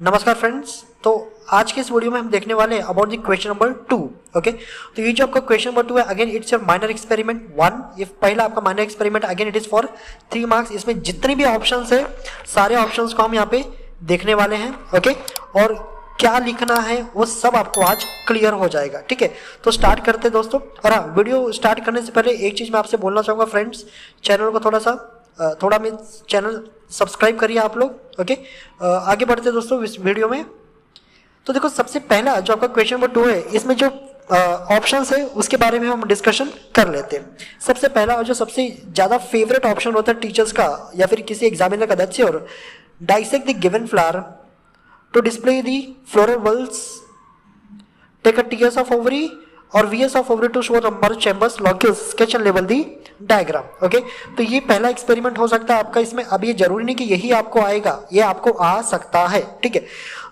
नमस्कार फ्रेंड्स। तो आज के इस वीडियो में हम देखने वाले हैं about the question number 2। Okay, तो ये जो आपका क्वेश्चन नंबर 2 है, again it's your minor experiment 1। ये पहला आपका minor experiment, again it is for 3 marks. इसमें जितने भी ऑप्शंस है सारे ऑप्शंस को हम यहाँ पे देखने वाले हैं। ओके, और क्या लिखना है वो सब आपको आज क्लियर हो जाएगा। ठीक है, तो स्टार्ट करते हैं दोस्तों। और हाँ, वीडियो स्टार्ट करने से पहले एक चीज मैं आपसे बोलना चाहूंगा फ्रेंड्स, चैनल को थोड़ा मैं चैनल सब्सक्राइब करिए आप लोग। ओके, आगे बढ़ते दोस्तों इस वीडियो में। तो देखो, सबसे पहला जो आपका क्वेश्चन नंबर 2 है, इसमें जो ऑप्शंस है उसके बारे में हम डिस्कशन कर लेते हैं। सबसे पहला और जो सबसे ज्यादा फेवरेट ऑप्शन होता है टीचर्स का या फिर किसी एग्जामिनर का, that's your dissect the given flower to display the floral bulbs, take a TS of ovary और VS of ovary to show number chambers, locules, sketch and label the diagram. Okay, तो ये पहला experiment हो सकता है आपका इसमें। अब ये जरूरी नहीं कि यही आपको आएगा, ये आपको आ सकता है। ठीक है,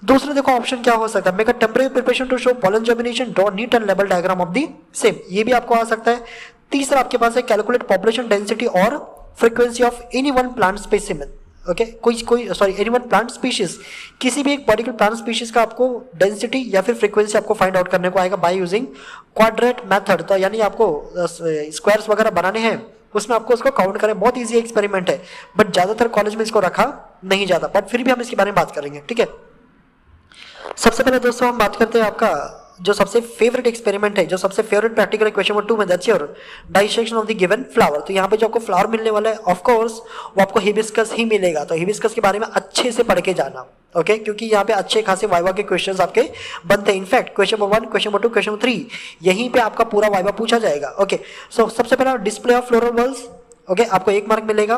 दूसरा देखो ऑप्शन क्या हो सकता है, make a temporary preparation to show pollen germination, draw neat and label diagram of the same, ये भी आपको आ सकता है। तीसरा आपके पास है कैलकुलेट पॉपुलेशन डेंसिटी और frequency of any one plant specimen. Okay, any one plant species, किसी भी एक पर्टिकुलर प्लांट स्पीशीज का आपको डेंसिटी या फिर फ्रीक्वेंसी आपको फाइंड आउट करने को आएगा बाय यूजिंग क्वाड्रेट मेथड। तो यानी आपको स्क्वायर्स वगैरह बनाने हैं, उसमें आपको उसको काउंट करें। बहुत इजी एक्सपेरिमेंट है, बट ज्यादातर कॉलेज में इसको रखा नहीं जाता, बट फिर भी हम इसके बारे में बात करेंगे। ठीक है, सबसे पहले दोस्तों हम बात करते हैं आपका जो सबसे फेवरेट एक्सपेरिमेंट है, जो सबसे फेवरेट प्रैक्टिकल क्वेश्चन नंबर 2 में, that's your dissection of the given flower. तो यहाँ पे जो आपको फ्लावर मिलने वाला है, ऑफ कोर्स वो आपको हिबिस्कस ही मिलेगा। तो हिबिस्कस के बारे में अच्छे से पढ़ के जाना। ओके, क्योंकि यहाँ पे अच्छे खासे वाइवा के क्वेश्चंस आपके बनते हैं। In fact question number 1, question number 2, question number 3, यहीं पे आपका पूरा वाइवा पूछा जाएगा। ओके, सो सबसे पहला display of floral bulbs. Okay, आपको 1 मार्क मिलेगा।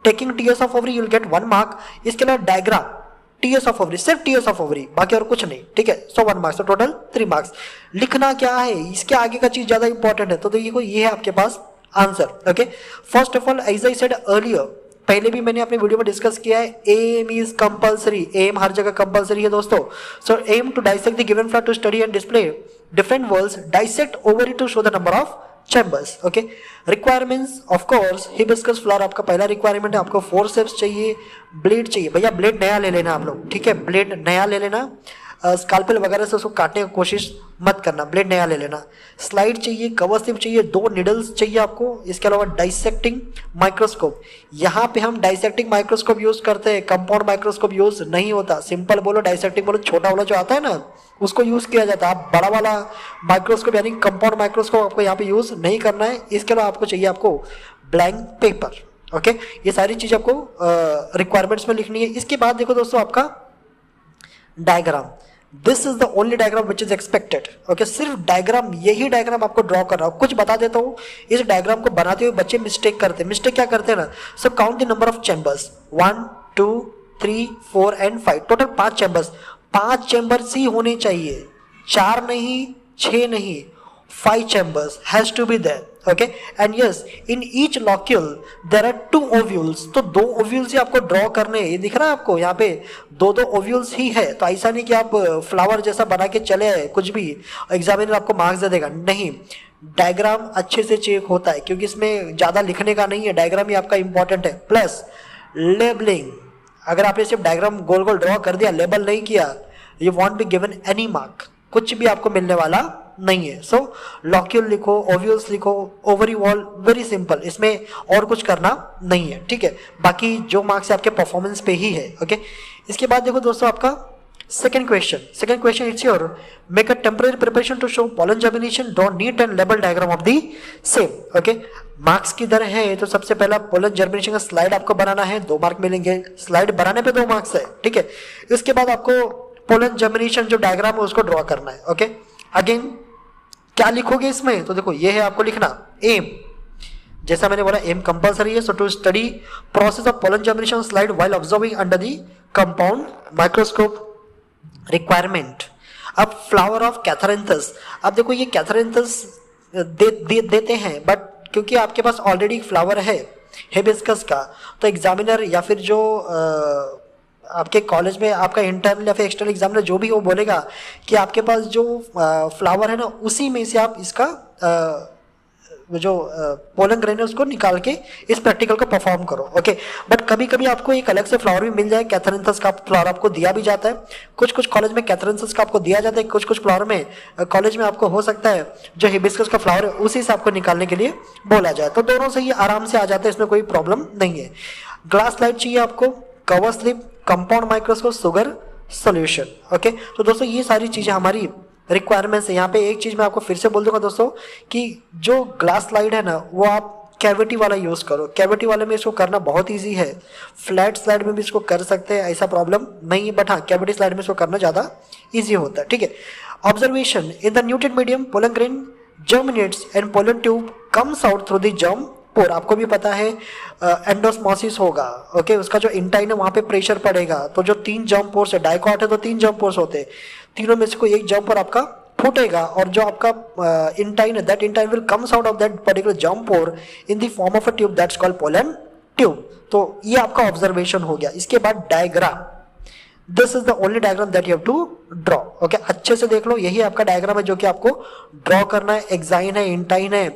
Taking TS of ovary you will get 1 mark. इसके अलावा डायग्राम टीएस ऑफ ओवरी, सिर्फ टीएस ऑफ ओवरी, बाकी और कुछ नहीं। ठीक है, सो 1 मार्क्स, तो टोटल 3 मार्क्स। लिखना क्या है, इसके आगे का चीज ज्यादा इंपॉर्टेंट है। तो देखो ये है आपके पास answer. Okay, first of all as I said earlier, पहले भी मैंने अपने वीडियो में डिस्कस किया है, एम इज कंपलसरी। एम हर जगह कंपलसरी है दोस्तों। So aim to dissect the given flower to study and display different whorls, dissect ovary to show the number of chambers. Okay, requirements of course hibiscus flower आपका पहला requirement है। आपको 4 steps चाहिए, blade चाहिए। भैया blade नया ले लेना आप लोग, ठीक है, ब्लेड नया ले लेना। स्काल्पेल वगैरह से उसको काटने की कोशिश मत करना, ब्लेड नया ले लेना। स्लाइड चाहिए, कवर स्लिप चाहिए, 2 निडल्स चाहिए आपको। इसके अलावा डाइसेक्टिंग माइक्रोस्कोप, यहाँ पे हम डाइसेक्टिंग माइक्रोस्कोप यूज करते हैं, कंपाउंड माइक्रोस्कोप यूज नहीं होता। सिंपल बोलो डाइसेक्टिंग बोलो, छोटा वाला जो आता है ना उसको यूज किया जाता है। आप बड़ा वाला माइक्रोस्कोप यानी कंपाउंड माइक्रोस्कोप आपको यहाँ पे यूज नहीं करना है। इसके अलावा आपको चाहिए आपको ब्लैंक पेपर। ओके, ये सारी चीज आपको रिक्वायरमेंट्स में लिखनी है। इसके बाद देखो दोस्तों आपका diagram, this is the only diagram which is expected. Okay, सिर्फ डायग्राम, यही डायग्राम आपको ड्रॉ करना है। कुछ बता देता हूँ, इस डायग्राम को बनाते हुए बच्चे मिस्टेक करते हैं। मिस्टेक क्या करते हैं ना, so count the number of chambers, 1 2 3 4 and 5, total 5 chambers. 5 chambers ही होने चाहिए, 4 नहीं, 6 नहीं, 5 chambers has to be there. Okay, and yes, in each locule there are 2 ovules. तो 2 ovules ही आपको ड्रॉ करने हैं। ये दिख रहा है आपको यहाँ पे 2 ovules ही है। तो ऐसा नहीं कि आप फ्लावर जैसा बना के चले आए, कुछ भी एग्जामिनर आपको मार्क्स दे देगा, नहीं। डायग्राम अच्छे से चेक होता है क्योंकि इसमें ज्यादा लिखने का नहीं है, डायग्राम ही आपका इंपॉर्टेंट है। प्लस लेबलिंग, अगर आपने सिर्फ डायग्राम गोल गोल ड्रॉ कर दिया, लेबल नहीं किया, you want be given any mark, कुछ भी आपको मिलने वाला नहीं है। सो लॉक्यूल लिखो, ओव्यूल्स लिखो, ओवरी वॉल, वेरी सिंपल, इसमें और कुछ करना नहीं है। ठीक है, बाकी जो मार्क्स है आपके परफॉर्मेंस पे ही है। ओके, इसके बाद देखो दोस्तों आपका second question it's your make a temporary preparation to show pollen germination, draw neat and label diagram of the same. Okay, marks किधर है, तो सबसे पहला पॉलन जर्मिनेशन का स्लाइड आपको बनाना है, 2 मार्क मिलेंगे। स्लाइड बनाने पे 2 मार्क्स है। ठीक है, इसके बाद आपको पॉलन जर्मिनेशन जो डायग्राम है उसको ड्रॉ करना है। ओके, अगेन क्या लिखोगे इसमें, तो देखो ये है आपको लिखना एम, जैसा मैंने बोला एम कंपलसरी है। So to study process of pollen germination slide while observing under the compound microscope. Requirement, अब फ्लावर ऑफ कैथरेंथस, अब देखो ये कैथरेंथस देते हैं, बट क्योंकि आपके पास ऑलरेडी फ्लावर है हिबिस्कस का, तो एग्जामिनर या फिर जो आपके कॉलेज में आपका इंटर्नल या फिर एक्सटर्नल एग्जामिनर जो भी वो बोलेगा कि आपके पास जो फ्लावर है ना उसी में से आप इसका जो पोलन ग्रेन है उसको निकाल के इस प्रैक्टिकल को परफॉर्म करो। ओके, बट कभी कभी आपको एक अलग से फ्लावर भी मिल जाए, कैथरिनथस का फ्लावर आपको दिया भी जाता है, कुछ कुछ कॉलेज में कैथरिनथस का आपको दिया जाता है, कुछ कुछ फ्लावर में कॉलेज में आपको हो सकता है जो हिबिस्कस का फ्लावर है उसी से आपको निकालने के लिए बोला जाए। तो दोनों से ही आराम से आ जाता है, इसमें कोई प्रॉब्लम नहीं है। ग्लास स्लाइड चाहिए आपको, cover slip, compound microscope, sugar solution. Okay, तो दोस्तों ये सारी चीजें हमारी रिक्वायरमेंट्स है। यहाँ पे एक चीज मैं आपको फिर से बोल दूंगा दोस्तों कि जो ग्लास स्लाइड है ना वो आप कैविटी वाला यूज करो। कैविटी वाले में इसको करना बहुत इजी है, फ्लैट स्लाइड में भी इसको कर सकते हैं, ऐसा प्रॉब्लम नहीं है, बट हाँ कैविटी स्लाइड में इसको करना ज्यादा इजी होता है। ठीक है, observation in the nutrient medium pollen grain germinates and pollen tube comes out through the germ pore. आपको भी पता है एंडोस्मोसिस होगा। ओके, उसका जो इंटाइन है वहां पे प्रेशर पड़ेगा, तो जो 3 जर्म पोर्स है, डाइकॉट है तो 3 जर्म पोर्स होते हैं, तीनों में से कोई एक जर्म पोर आपका फूटेगा और जो आपका इंटाइन है that intine will comes out of that particular germ pore in the form of a tube that's called pollen tube. तो ये आपका ऑब्जर्वेशन हो गया। इसके बाद diagram, this is the only diagram that you have to draw. Okay, अच्छे से देख लो, यही आपका डायग्राम है जो कि आपको ड्रॉ करना है। एक्साइन है, इंटाइन है,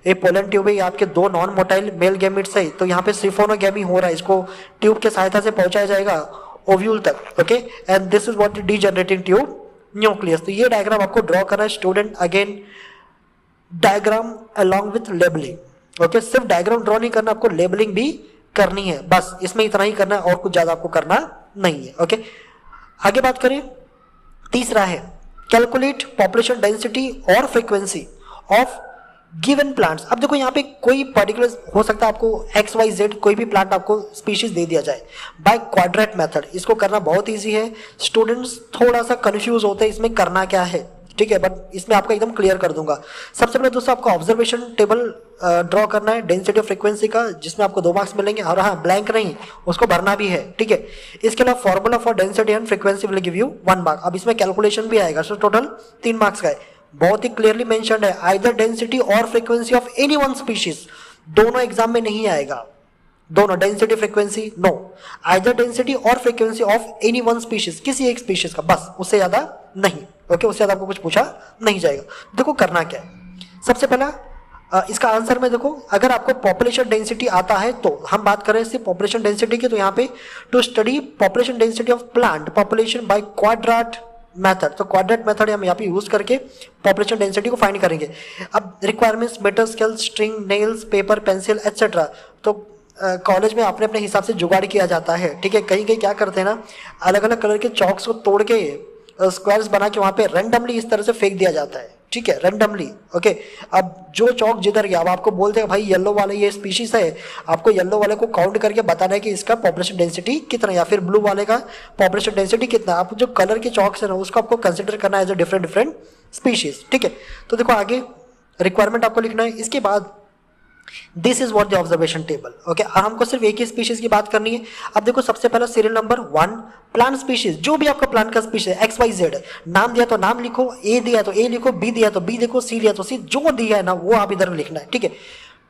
ये पोलन ट्यूब है, ये आपके 2 नॉन मोटाइल मेल गैमेट्स है, तो यहाँ पे सिफोनोगैमी हो रहा है, इसको ट्यूब के सहायता से पहुंचाया जाएगा ओव्यूल तक। Okay, and this is what degenerating tube nucleus. तो ये डायग्राम आपको ड्रॉ करना है student. Again diagram along with labelling. Okay, सिर्फ डायग्राम ड्रॉ नहीं करना, आपको लेबलिंग भी करनी है, बस इसमें इतना ही करना है और कुछ ज्यादा आपको करना नहीं है। ओके, आगे बात करें, तीसरा है कैलकुलेट पॉपुलेशन डेंसिटी और फ्रीक्वेंसी ऑफ गिवन प्लांट्स। अब देखो यहाँ पे कोई पर्टिकुलर हो सकता है, आपको XYZ कोई भी प्लांट आपको स्पीशीज दे दिया जाए बाय क्वाड्रेट मेथड। इसको करना बहुत इजी है, स्टूडेंट्स थोड़ा सा कंफ्यूज होते हैं इसमें करना क्या है। ठीक है, बट इसमें आपको एकदम क्लियर कर दूंगा। सबसे पहले दोस्तों आपको ऑब्जर्वेशन टेबल ड्रॉ करना है डेंसिटी और फ्रीक्वेंसी का, जिसमें आपको 2 मार्क्स मिलेंगे, और हाँ ब्लैंक नहीं, उसको भरना भी है। ठीक है, इसके अलावा formula for density and frequency will give you 1 mark. अब इसमें कैलकुलेशन भी आएगा, सो टोटल 3 मार्क्स का है। बहुत ही क्लियरली मेंशन्ड है, आइदर डेंसिटी और frequency of any one species. दोनों एग्जाम में नहीं आएगा, दोनों density frequency no, either density और frequency of any one species, किसी एक स्पीशीज का, बस उससे ज्यादा नहीं। ओके, उससे ज्यादा आपको कुछ पूछा नहीं जाएगा। देखो करना क्या है, सबसे पहला इसका आंसर में देखो, अगर आपको पॉपुलेशन डेंसिटी आता है तो हम बात करें सिर्फ पॉपुलेशन डेंसिटी की, तो यहाँ पे to study population density of plant population by quadrat method. तो क्वाड्रेट मेथड हम यहाँ पे यूज करके पॉपुलेशन डेंसिटी को फाइंड करेंगे। अब requirements metal, scale, string, nails, paper, pencil etcetera, तो कॉलेज में अपने अपने हिसाब से जुगाड़ किया जाता है। ठीक है, कहीं कहीं क्या करते हैं ना, अलग अलग कलर के चॉक्स को तोड़ के स्क्वायर्स बना के वहां पे रैंडमली इस तरह से फेंक दिया जाता है। ठीक है, रैंडमली। ओके, अब जो चौक जिधर गया, अब आपको बोलते हैं भाई येलो वाले ये स्पीशीज है, आपको येलो वाले को काउंट करके बताना है कि इसका पॉपुलेशन डेंसिटी कितना, या फिर ब्लू वाले का पॉपुलेशन डेंसिटी कितना। आप जो कलर के चौक्स है ना उसको आपको कंसिडर करना है as a different different species. ठीक है, तो देखो आगे रिक्वायरमेंट आपको लिखना है। इसके बाद this is what the observation table. Okay, हमको सिर्फ एक ही स्पीशीज की बात करनी है। अब देखो सबसे पहला सीरियल नंबर 1 प्लांट स्पीशीज, जो भी आपका प्लांट का स्पीशीज है XYZ, नाम दिया तो नाम लिखो, A दिया तो A लिखो, B दिया तो B लिखो, C दिया तो C, जो दिया है ना वो आप इधर लिखना है। ठीक है,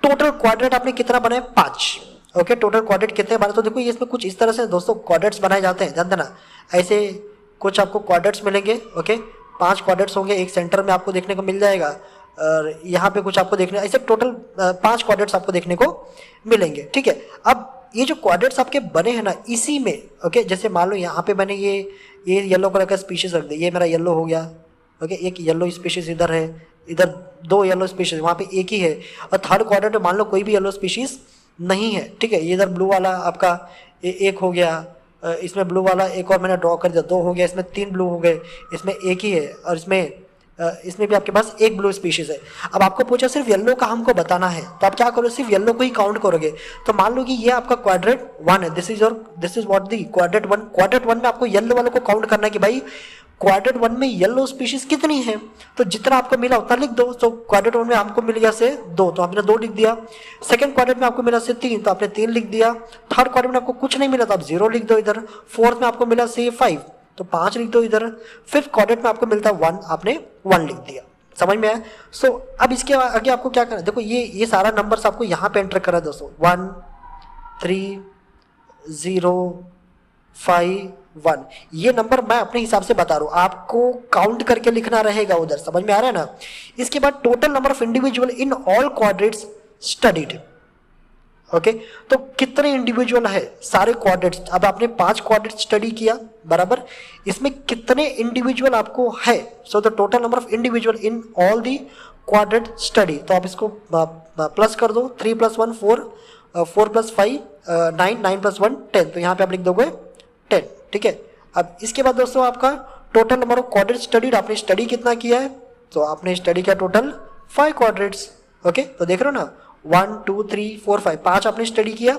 टोटल क्वाड्रेट आपने कितना बनाया, 5। ओके, टोटल क्वाड्रेट कितने बने, तो देखो ये इसमें कुछ इस तरह से दोस्तों क्वाड्रेट्स बनाए जाते हैं, जानते ना, ऐसे कुछ आपको क्वाड्रेट्स मिलेंगे। ओके, 5 क्वाड्रेट्स होंगे, एक सेंटर में आपको देखने को मिल जाएगा, और यहाँ पे कुछ आपको देखने, ऐसे टोटल 5 क्वाड्रेट्स आपको देखने को मिलेंगे। ठीक है, अब ये जो क्वाड्रेट्स आपके बने हैं ना, इसी में ओके, जैसे मान लो यहाँ पे मैंने ये येलो कलर का स्पीशीज रख दिया, ये मेरा येलो हो गया। ओके, एक येलो स्पीशीज इधर है, इधर 2 येलो स्पीशीज, वहाँ पे एक ही है, और थर्ड क्वाड्रेंट में मान लो कोई भी येलो स्पीशीज नहीं है। ठीक है, ये इधर ब्लू वाला आपका एक हो गया, इसमें ब्लू वाला एक और मैंने ड्रॉ कर दिया, 2 हो गया, इसमें 3 ब्लू हो गए, इसमें एक ही है, और इसमें भी आपके पास एक ब्लू स्पीशीज है। अब आपको पूछा सिर्फ येलो का हमको बताना है, तो आप क्या करोगे, सिर्फ येलो को ही काउंट करोगे। तो मान लो कि ये आपका क्वाड्रेट 1 है, this is what the quadrat 1। Quadrat 1 में आपको येलो वालों को काउंट करना है कि भाई क्वाड्रेट 1 में येलो स्पीशीज कितनी है, तो जितना आपको मिला उतना लिख दो। तो क्वाड्रेट 1 में आपको मिल गया से 2, तो आपने 2 लिख दिया। सेकंड क्वाड्रेट में आपको मिला से 3, तो आपने 3 लिख दिया। थर्ड क्वाड्रेट में आपको कुछ नहीं मिला तो आप 0 लिख दो इधर। फोर्थ में आपको मिला से 5, तो 5 लिख दो इधर। फिफ्थ क्वाड्रेंट में आपको मिलता है 1, आपने 1 लिख दिया। समझ में आया? सो अब इसके आगे आपको क्या करना है, देखो ये सारा नंबर्स आपको यहाँ पे एंटर करना है दोस्तों। 1 3 0 5 1। ये नंबर मैं अपने हिसाब से बता रहा हूँ, आपको काउंट करके लिखना रहेगा उधर, समझ में आ रहा है ना। इसके बाद total number of individual in all quadrats studied. Okay, तो कितने इंडिविजुअल है सारे क्वाड्रेट्स, अब आपने 5 क्वाड्रेट स्टडी किया बराबर, इसमें कितने इंडिविजुअल आपको है, so the total number of individual in all the quadrat study. तो आप इसको प्लस कर दो, 3 + 1 4, 4 + 5 9, 9 + 1 10, तो यहाँ पे आप लिख दोगे 10, ठीक है। अब इसके बाद दोस्तों आपका total number of quadrat studied, आपने स्टडी कितना किया है, तो आपने स्टडी किया टोटल 5 क्वाड्रेट्स। ओके, तो देख रहे हो ना 1 2 3 4 5, 5 आपने स्टडी किया,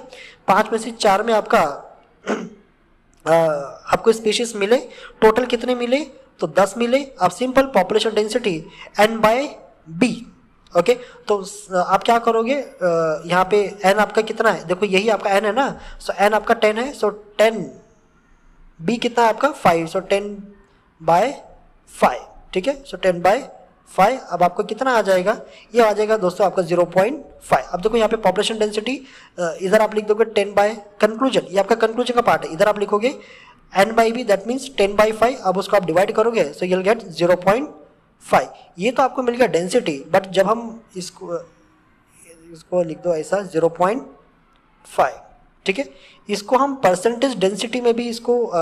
5 में से 4 में आपका आपको स्पीशीज मिले, टोटल कितने मिले, तो 10 मिले। आप simple population density n/b। Okay, तो आप क्या करोगे, यहाँ पे n आपका कितना है, देखो यही आपका n है ना, सो n आपका 10 है, सो 10, b कितना है आपका 5, सो 10/5, ठीक है, सो 10/5। अब आपको कितना आ जाएगा, ये आ जाएगा दोस्तों आपका 0.5। अब देखो यहाँ पे पॉपुलेशन डेंसिटी, इधर आप लिख दोगे 10 कंक्लूजन, ये आपका कंक्लूजन का पार्ट है, इधर आप लिखोगे n/b, दैट मीन्स 10/5। अब उसको आप डिवाइड करोगे, सो यू विल गेट 0.5। ये तो आपको मिल गया डेंसिटी, बट जब हम इसको लिख दो ऐसा 0.5, ठीक है। इसको हम परसेंटेज डेंसिटी में भी इसको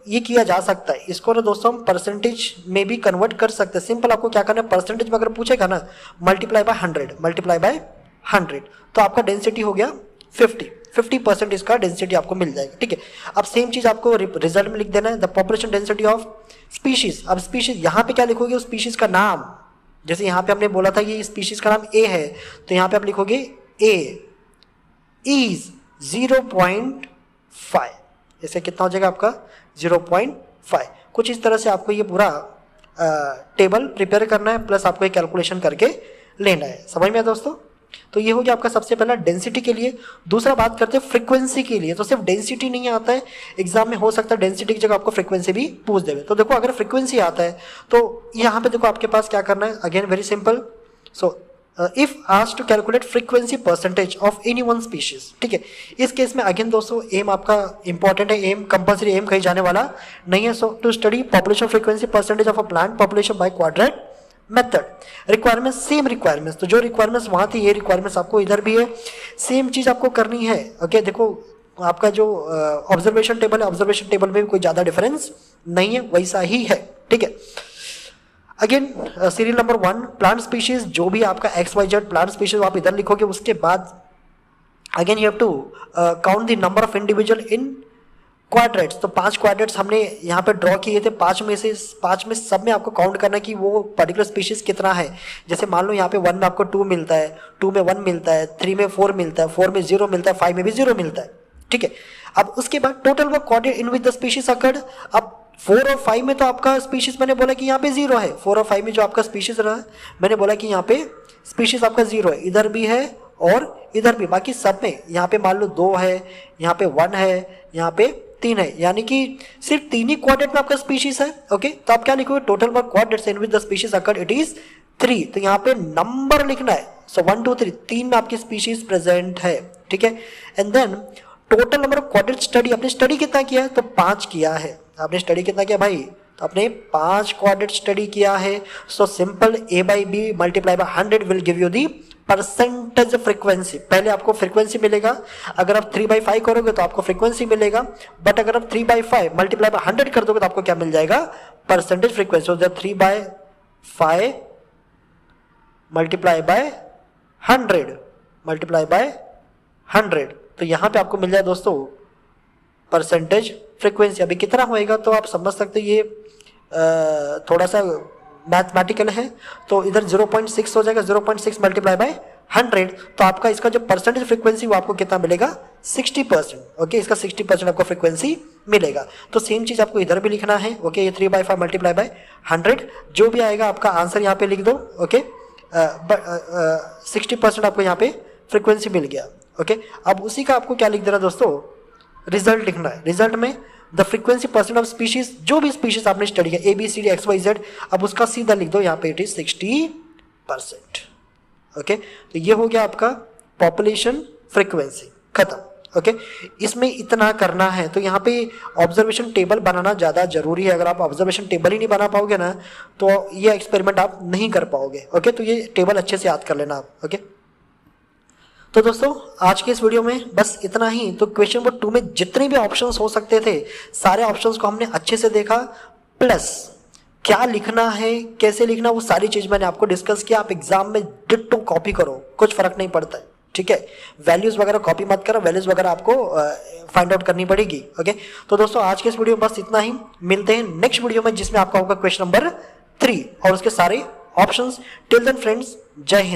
ये किया जा सकता है, इसको ना दोस्तों हम परसेंटेज में भी कन्वर्ट कर सकते हैं। सिंपल आपको क्या करना है, परसेंटेज में अगर पूछेगा ना, मल्टीप्लाई बाय 100, तो आपका डेंसिटी हो गया 50% इसका डेंसिटी आपको मिल जाएगा, ठीक है। अब सेम चीज आपको रिजल्ट में लिख देना है, the population density of species. अब स्पीशीज यहाँ पे क्या लिखोगे, उस स्पीशीज का नाम, जैसे यहाँ पे हमने बोला था कि स्पीशीज का नाम ए है, तो यहाँ पे आप लिखोगे ए इज 0.5, इससे कितना हो जाएगा आपका 0.5। कुछ इस तरह से आपको ये पूरा टेबल प्रिपेयर करना है, प्लस आपको एक कैलकुलेशन करके लेना है, समझ में आया दोस्तों। तो ये हो गया आपका सबसे पहला डेंसिटी के लिए। दूसरा बात करते हैं फ्रीक्वेंसी के लिए, तो सिर्फ डेंसिटी नहीं आता है एग्जाम में, हो सकता है डेंसिटी की जगह आपको फ्रीक्वेंसी भी पूछ देवे। तो देखो अगर फ्रीक्वेंसी आता है तो यहाँ पे देखो आपके पास क्या करना है, again very simple. So if asked to calculate frequency percentage of any one species, ठीक है। इस केस में अगेन दोस्तों एम आपका इंपॉर्टेंट है, एम कंपल्सरी, एम कहीं जाने वाला नहीं है। So to study population frequency percentage of a plant population by quadrat method. Requirements same requirements, तो जो रिक्वायरमेंट्स वहां थी ये रिक्वायरमेंट्स आपको इधर भी है, सेम चीज आपको करनी है। ओके, देखो आपका जो ऑब्जर्वेशन टेबल है, ऑब्जर्वेशन टेबल में भी कोई ज्यादा डिफरेंस नहीं है, वैसा ही है, ठीक है। Again serial number 1 plant species, जो भी आपका XYZ प्लांट स्पीशीज आप इधर लिखोगे, उसके बाद again you have to count the number of individual in quadrats. तो 5 क्वाड्रेट्स हमने यहाँ पे ड्रॉ किए थे, 5 में सब में आपको काउंट करना है कि वो पर्टिकुलर स्पीशीज कितना है। जैसे मान लो यहाँ पे 1 में आपको 2 मिलता है, 2 में 1 मिलता है, 3 में 4 मिलता है, 4 में 0 मिलता है, 5 में भी 0 मिलता है, ठीक है। अब उसके बाद टोटल वो quadrat in with the species occurred. अब 4 और 5 में तो आपका स्पीशीज मैंने बोला कि यहाँ पे 0 है, 4 और 5 में जो आपका स्पीशीज रहा मैंने बोला कि यहाँ पे स्पीशीज आपका 0 है, इधर भी है और इधर भी। बाकी सब में यहाँ पे मान लो 2 है, यहाँ पे 1 है, यहाँ पे 3 है, यानी कि सिर्फ 3 ही क्वाड्रेट में आपका स्पीशीज है। ओके, तो आप क्या लिखोगे, total number quadrats in with the species occurred it is 3। तो यहाँ पे नंबर लिखना है, सो 1 2 3, 3 में आपकी स्पीशीज प्रेजेंट है, ठीक है। And then total number of quadrat study, आपने स्टडी कितना किया है, तो 5 किया है। आपने स्टडी कितना किया भाई, तो आपने 5 क्वाड्रेट स्टडी किया है। So simple A/B multiply by 100 will give you the percentage frequency. पहले आपको फ्रीक्वेंसी मिलेगा, अगर आप 3/5 करोगे तो आपको फ्रीक्वेंसी मिलेगा, बट अगर आप 3/5 मल्टीप्लाई बाय 100 कर दोगे तो आपको क्या मिल जाएगा, परसेंटेज फ्रीक्वेंसी। जब 3/5 मल्टीप्लाई बाय 100 तो यहां पे आपको मिल जाए दोस्तों परसेंटेज फ्रीक्वेंसी। अभी कितना होएगा तो आप समझ सकते हो, ये थोड़ा सा मैथमेटिकल है, तो इधर 0.6 हो जाएगा, 0.6 मल्टीप्लाई बाय 100, तो आपका इसका जो परसेंटेज फ्रीक्वेंसी वो आपको कितना मिलेगा, 60%। ओके, इसका 60% आपको फ्रीक्वेंसी मिलेगा। तो सेम चीज आपको इधर भी लिखना है। ओके, ये 3/5 मल्टीप्लाई बाय 100 जो भी आएगा आपका आंसर यहाँ पे लिख दो। ओके, 60% आपको यहाँ पे फ्रीक्वेंसी मिल गया। ओके, अब उसी का आपको क्या लिख देना दोस्तों, रिजल्ट लिखना है। रिजल्ट में the frequency percent of species, जो भी स्पीशीज आपने स्टडी किया ABCD XYZ, अब उसका सीधा लिख दो यहाँ पे, इट इज 60%। ओके, तो ये हो गया आपका पॉपुलेशन फ्रीक्वेंसी, खत्म। ओके इसमें इतना करना है, तो यहाँ पे ऑब्जर्वेशन टेबल बनाना ज़्यादा जरूरी है। अगर आप ऑब्जर्वेशन टेबल ही नहीं बना पाओगे ना तो ये एक्सपेरिमेंट आप नहीं कर पाओगे। ओके तो ये टेबल अच्छे से याद कर लेना आप। ओके तो दोस्तों आज के इस वीडियो में बस इतना ही। तो क्वेश्चन नंबर 2 में जितने भी ऑप्शंस हो सकते थे सारे ऑप्शंस को हमने अच्छे से देखा, प्लस क्या लिखना है कैसे लिखना वो सारी चीज मैंने आपको डिस्कस किया। आप एग्जाम में डिट्टो कॉपी करो, कुछ फर्क नहीं पड़ता है, ठीक है। वैल्यूज वगैरह कॉपी मत करो, वैल्यूज वगैरह आपको फाइंड आउट करनी पड़ेगी। ओके तो दोस्तों आज के इस वीडियो में बस इतना ही। मिलते हैं नेक्स्ट वीडियो में जिसमें आपका होगा क्वेश्चन नंबर 3 और उसके सारे ऑप्शंस। टिल देन फ्रेंड्स, जय हिंद।